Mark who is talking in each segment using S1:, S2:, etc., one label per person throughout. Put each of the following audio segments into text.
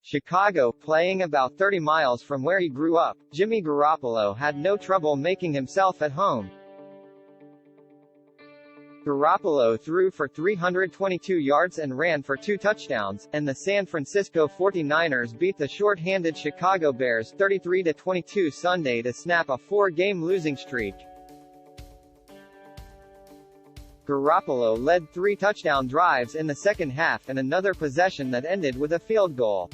S1: Chicago, playing about 30 miles from where he grew up, Jimmy Garoppolo had no trouble making himself at home. Garoppolo threw for 322 yards and ran for 2 touchdowns, and the San Francisco 49ers beat the short-handed Chicago Bears 33-22 Sunday to snap a 4-game losing streak. Garoppolo led 3 touchdown drives in the second half and another possession that ended with a field goal.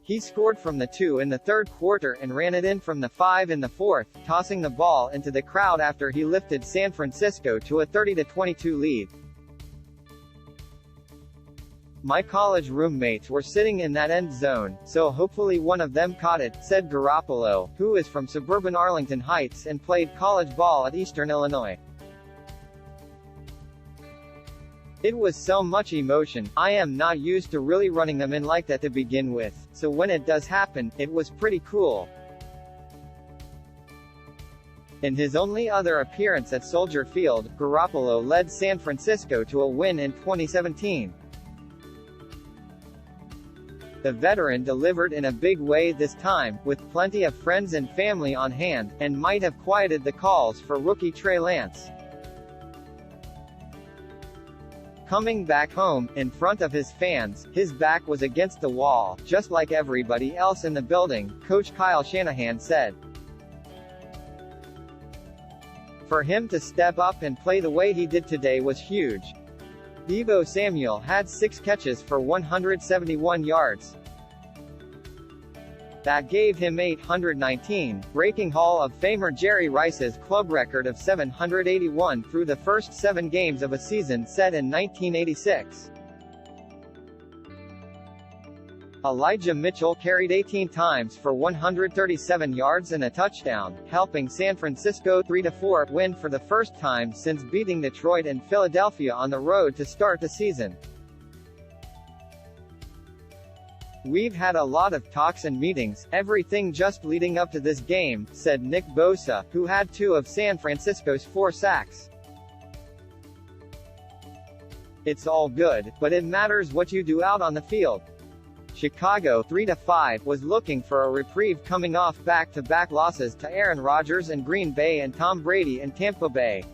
S1: He scored from the 2 in the third quarter and ran it in from the 5 in the fourth, tossing the ball into the crowd after he lifted San Francisco to a 30-22 lead. "My college roommates were sitting in that end zone, so hopefully one of them caught it," said Garoppolo, who is from suburban Arlington Heights and played college ball at Eastern Illinois. "It was so much emotion. I am not used to really running them in like that to begin with, so when it does happen, it was pretty cool." In his only other appearance at Soldier Field, Garoppolo led San Francisco to a win in 2017. The veteran delivered in a big way this time, with plenty of friends and family on hand, and might have quieted the calls for rookie Trey Lance. Coming back home, in front of his fans, his back was against the wall, just like everybody else in the building, Coach Kyle Shanahan said. For him to step up and play the way he did today was huge. Deebo Samuel had 6 catches for 171 yards. That gave him 819, breaking Hall of Famer Jerry Rice's club record of 781 through the first 7 games of a season set in 1986. Elijah Mitchell carried 18 times for 137 yards and a touchdown, helping San Francisco 3-4 win for the first time since beating Detroit and Philadelphia on the road to start the season. "We've had a lot of talks and meetings, everything just leading up to this game," said Nick Bosa, who had 2 of San Francisco's 4 sacks. "It's all good, but it matters what you do out on the field." Chicago 3-5 was looking for a reprieve coming off back-to-back losses to Aaron Rodgers in Green Bay and Tom Brady in Tampa Bay.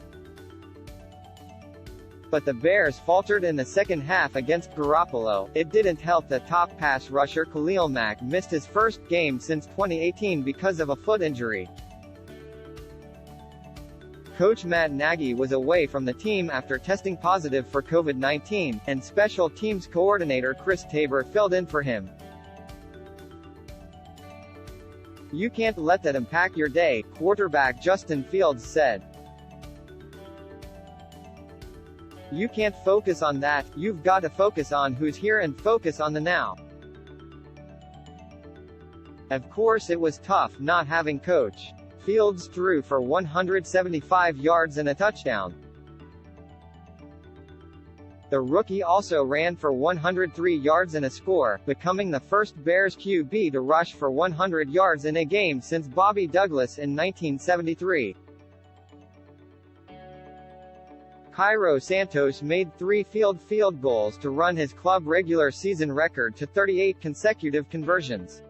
S1: But the Bears faltered in the second half against Garoppolo. It didn't help that top pass rusher Khalil Mack missed his first game since 2018 because of a foot injury. Coach Matt Nagy was away from the team after testing positive for COVID-19, and special teams coordinator Chris Tabor filled in for him. "You can't let that impact your day," quarterback Justin Fields said. "You can't focus on that, you've got to focus on who's here and focus on the now." Of course it was tough not having Coach Fields threw for 175 yards and a touchdown. The rookie also ran for 103 yards and a score, becoming the first Bears QB to rush for 100 yards in a game since Bobby Douglas in 1973. Cairo Santos made 3 field goals to run his club regular season record to 38 consecutive conversions.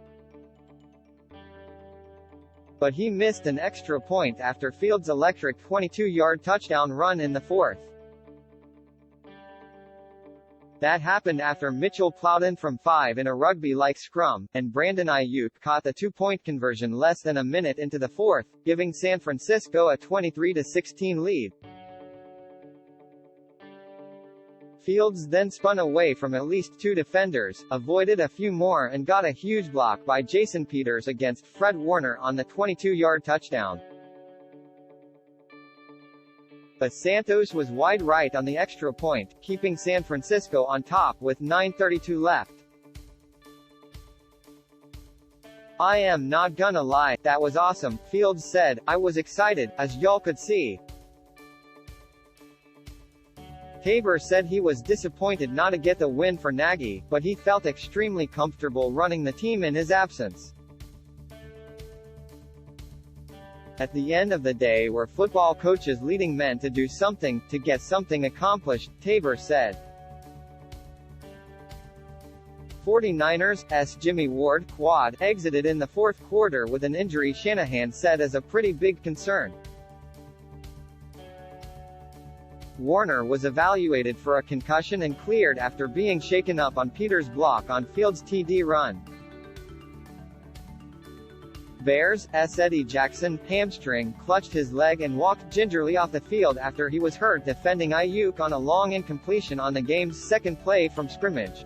S1: But he missed an extra point after Fields' electric 22-yard touchdown run in the fourth. That happened after Mitchell plowed in from 5 in a rugby-like scrum, and Brandon Ayuk caught the 2-point conversion less than a minute into the fourth, giving San Francisco a 23-16 lead. Fields then spun away from at least 2 defenders, avoided a few more and got a huge block by Jason Peters against Fred Warner on the 22-yard touchdown. But Santos was wide right on the extra point, keeping San Francisco on top with 9:32 left. "I am not gonna lie, that was awesome," Fields said. "I was excited, as y'all could see." Tabor said he was disappointed not to get the win for Nagy, but he felt extremely comfortable running the team in his absence. "At the end of the day we're football coaches leading men to do something, to get something accomplished," Tabor said. 49ers' Jimmy Ward, quad, exited in the fourth quarter with an injury Shanahan said is a pretty big concern. Warner was evaluated for a concussion and cleared after being shaken up on Peters' block on Fields' TD run. Bears' Eddie Jackson, hamstring, clutched his leg and walked gingerly off the field after he was hurt defending Ayuk on a long incompletion on the game's second play from scrimmage.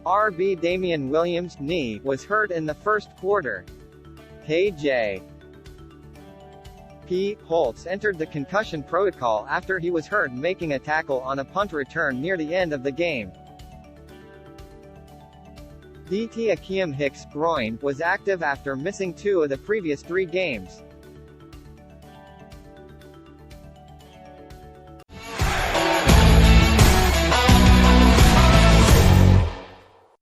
S1: RB Damian Williams' knee was hurt in the first quarter. K.J. P. Holtz entered the concussion protocol after he was hurt making a tackle on a punt return near the end of the game. DT Akiem Hicks' groin was active after missing 2 of the previous 3 games.